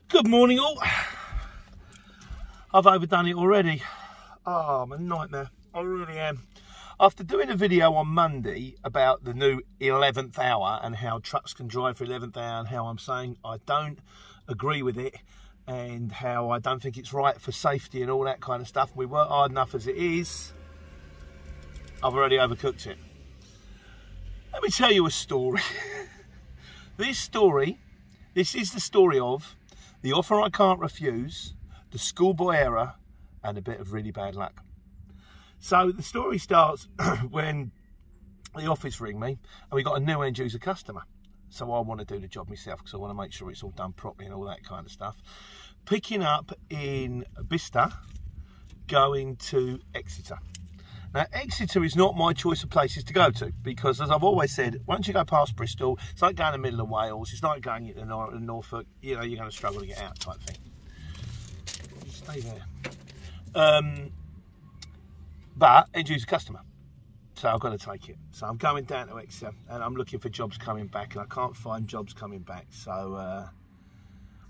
Good morning all. I've overdone it already. Oh, I'm a nightmare. I really am. After doing a video on Monday about the new 11th hour and how trucks can drive for 11th hour and how I'm saying I don't agree with it and how I don't think it's right for safety and all that kind of stuff. We work hard enough as it is. I've already overcooked it. Let me tell you a story. This is the story of the offer I can't refuse, the schoolboy error, and a bit of really bad luck. So the story starts when the office ring me and we got a new end user customer. So I want to do the job myself because I want to make sure it's all done properly and all that kind of stuff. Picking up in Bicester, going to Exeter. Now, Exeter is not my choice of places to go to because, as I've always said, once you go past Bristol, it's like going in the middle of Wales. It's like going into Norfolk. You know, you're going to struggle to get out type thing. Just stay there. But end user customer. So I've got to take it. So I'm going down to Exeter and I'm looking for jobs coming back and I can't find jobs coming back. So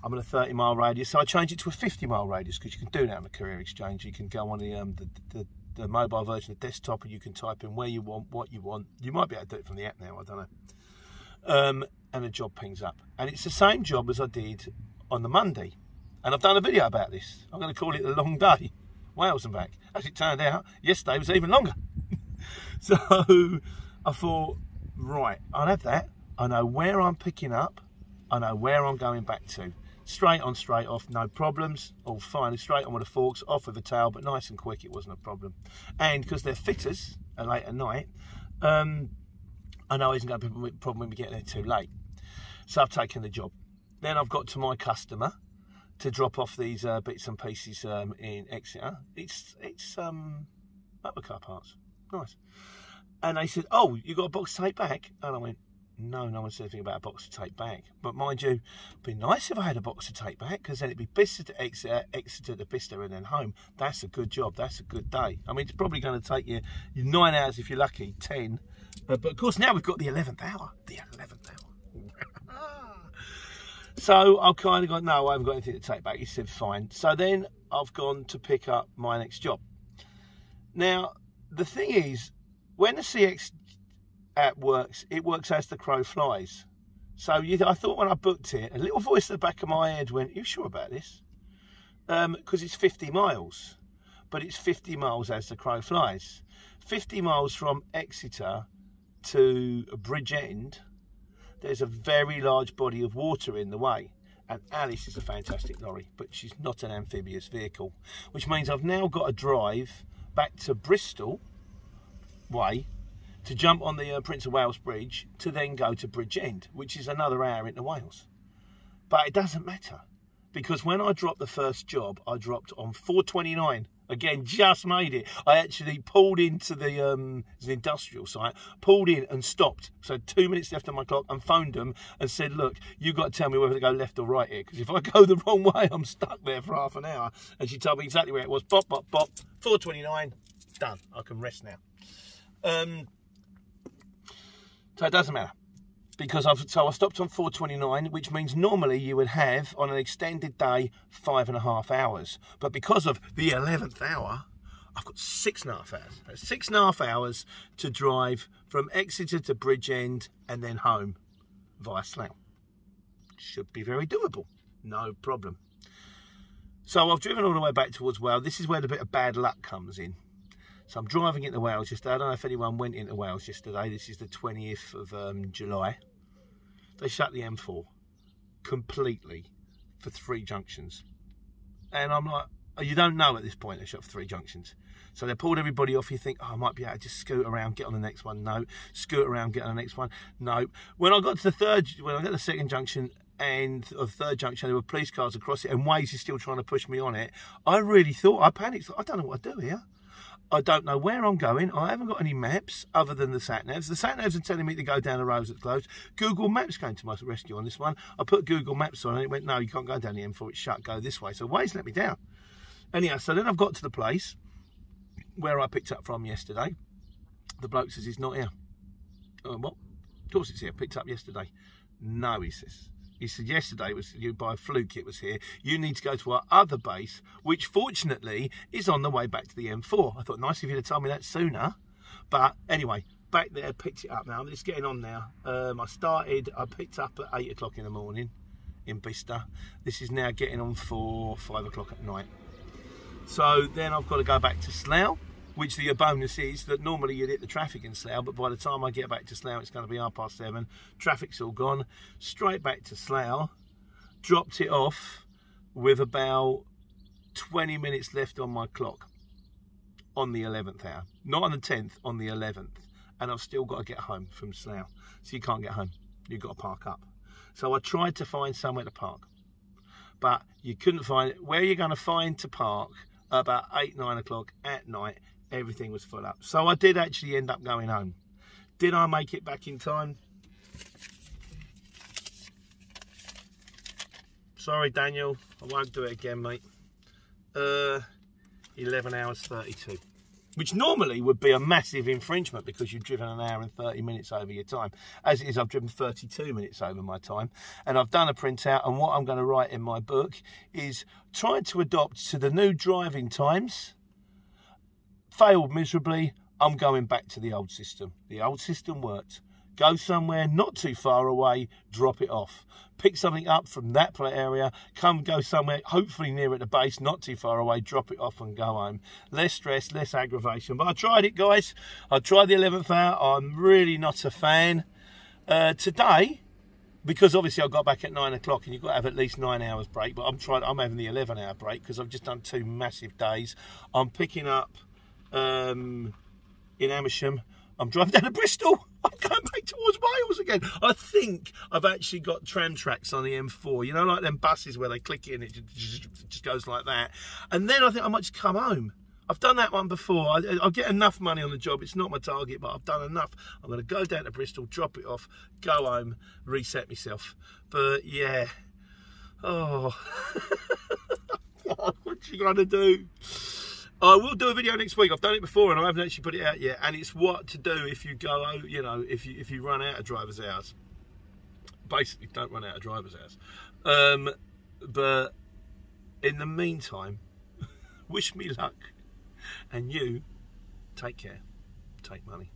I'm in a 30-mile radius. So I change it to a 50-mile radius because you can do that on the Career Exchange. You can go on the mobile version of desktop and you can type in where you want, what you want. You might be able to do it from the app now, I don't know. And a job pings up. And it's the same job as I did on the Monday. And I've done a video about this. I'm going to call it the long day. Wales and back. As it turned out, yesterday was even longer. So I thought, right, I'll have that. I know where I'm picking up. I know where I'm going back to. Straight on, straight off, no problems, all fine. Straight on with the forks, off with the tail, but nice and quick, it wasn't a problem. And because they're fitters and late at night, I know it isn't going to be a problem when we get there too late. So I've taken the job. Then I've got to my customer to drop off these bits and pieces in Exeter. It's motor car parts, nice. And they said, oh, you got a box to take back? And I went, no one said anything about a box to take back. But mind you, it'd be nice if I had a box to take back because then it'd be Bicester to Exeter, Exeter to Bicester and then home. That's a good job. That's a good day. I mean, it's probably going to take you 9 hours if you're lucky, 10. But of course, now we've got the 11th hour. The 11th hour. So I've kind of gone, no, I haven't got anything to take back. He said, fine. So then I've gone to pick up my next job. Now, the thing is, when the CX app works, it works as the crow flies. So I thought when I booked it, a little voice at the back of my head went, are you sure about this? Because it's 50 miles, but it's 50 miles as the crow flies. 50 miles from Exeter to Bridgend, there's a very large body of water in the way. And Alice is a fantastic lorry, but she's not an amphibious vehicle, which means I've now got to drive back to Bristol way to jump on the Prince of Wales Bridge to then go to Bridgend, which is another hour into Wales. But it doesn't matter because when I dropped the first job, I dropped on 4:29. Again, just made it. I actually pulled into the industrial site, pulled in and stopped. So 2 minutes left on my clock and phoned them and said, look, you've got to tell me whether to go left or right here because if I go the wrong way, I'm stuck there for half an hour. And she told me exactly where it was. Bop, bop, bop. 4:29. Done. I can rest now. So it doesn't matter because I stopped on 4:29, which means normally you would have on an extended day 5.5 hours. But because of the 11th hour, I've got 6.5 hours. That's 6.5 hours to drive from Exeter to Bridgend and then home via Slough. Should be very doable, no problem. So I've driven all the way back towards Wales. This is where the bit of bad luck comes in. So I'm driving into Wales yesterday. I don't know if anyone went into Wales yesterday. This is the 20th of July. They shut the M4 completely for 3 junctions. And I'm like, oh, you don't know at this point they shut for 3 junctions. So they pulled everybody off. You think, oh, I might be able to just scoot around, get on the next one. No. Scoot around, get on the next one. No. When I got to the second junction, and the third junction, there were police cars across it, and Waze is still trying to push me on it. I really thought, I panicked. I don't know what to do here. I don't know where I'm going. I haven't got any maps other than the sat-navs. The sat-navs are telling me to go down the roads that's closed. Google Maps came to my rescue on this one. I put Google Maps on and it went, no, you can't go down the M4, it's shut, go this way. So Waze let me down. Anyhow, so then I've got to the place where I picked up from yesterday. The bloke says he's not here. Oh, what? Of course it's here, picked up yesterday. No, he says. He said yesterday, it was by a fluke it was here. You need to go to our other base, which fortunately is on the way back to the M4. I thought, nice if you'd have told me that sooner. But anyway, back there, picked it up now. It's getting on now. I picked up at 8 o'clock in the morning in Bicester. This is now getting on for 5 o'clock at night. So then I've got to go back to Slough, which the bonus is that normally you'd hit the traffic in Slough, but by the time I get back to Slough, it's going to be 7:30. Traffic's all gone. Straight back to Slough, dropped it off with about 20 minutes left on my clock on the 11th hour. Not on the 10th, on the 11th. And I've still got to get home from Slough. So you can't get home. You've got to park up. So I tried to find somewhere to park, but you couldn't find it. Where you're going to find to park about 8, 9 o'clock at night, everything was full up. So I did actually end up going home. Did I make it back in time? Sorry, Daniel, I won't do it again, mate. 11 hours 32. Which normally would be a massive infringement because you've driven an hour and 30 minutes over your time. As it is, I've driven 32 minutes over my time. And I've done a printout, and what I'm going to write in my book is trying to adopt to the new driving times. Failed miserably. I'm going back to the old system. The old system worked. Go somewhere not too far away, drop it off. Pick something up from that area, go somewhere hopefully near at the base, not too far away, drop it off and go home. Less stress, less aggravation. But I tried it, guys. I tried the 11th hour. I'm really not a fan. Today, because obviously I got back at 9 o'clock and you've got to have at least 9 hours break, but I'm having the 11-hour break because I've just done 2 massive days. I'm picking up in Amersham. I'm driving down to Bristol. I'm going back towards Wales again. I think I've actually got tram tracks on the M4. You know, like them buses where they click in, it just goes like that. And then I think I might just come home. I've done that one before. I'll get enough money on the job. It's not my target, but I've done enough. I'm going to go down to Bristol, drop it off, go home, reset myself. But yeah. Oh. What you going to do? I will do a video next week. I've done it before and I haven't actually put it out yet. And it's what to do if you go, you know, if you run out of driver's hours. Basically, don't run out of driver's hours. But in the meantime, wish me luck. And you, take care. Take money.